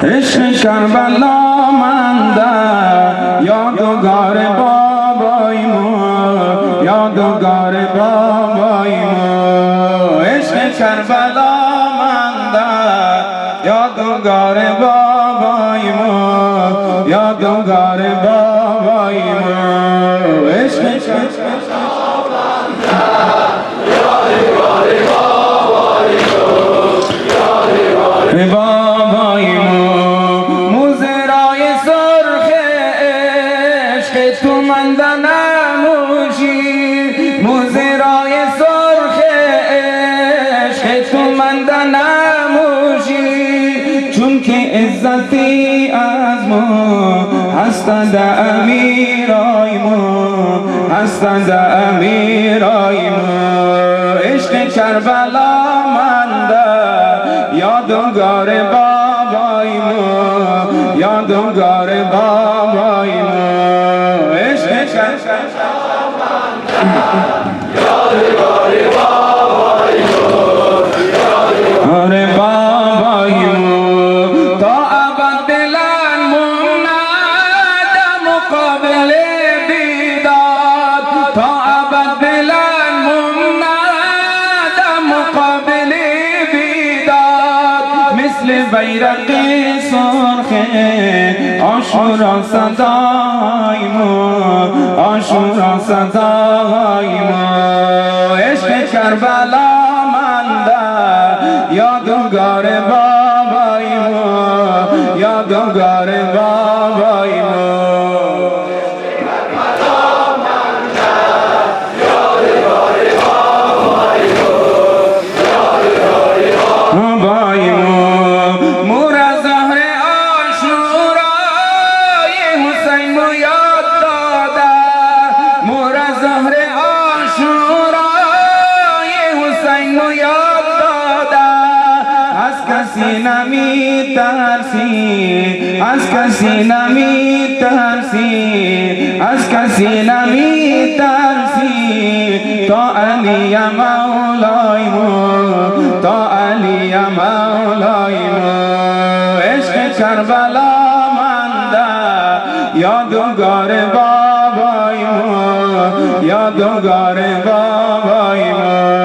عشق کربلا مانده یادگار بابای ما، یادگار بابای ما. عشق کربلا مانده یادگار بابای ما، یادگار بابای ما. عشق کربلا یادگار بابای ما، یادگار بابای ما. موزرای سرخ عشق تو مانده نموشی، موزرای سرخ عشق تو مانده نموشی، چون که عزتی از ما هستند امیرای ما، هستند امیرای ما. عشق کربلا مانده یادگار بابای ما، یادگار بابای ما. عشق کربلا مانده یادگار بابای ما، یادگار بابای ما. تا ابد دلم ماند مقابل بیداد، تا ابد دلم ماند مقابل بیداد. مثل بیرق سرخ عاشورا صدای ما، عاشورا صدای ما. عشق کربلا مانده یادگار بابای ما، یادگار بابای ما. بابای ما مور زهر عاشورای حسین مو یاد داده، مور زهر عاشورای حسین مو یاد داده. از کسی نمی ترسی، از کسی نمی ترسی، از کسی نمی ترسی. تا علی مولای ما، تا علی مولای ما. عشق کربلا مانده یادگار بابای ما، یادگار بابای ما.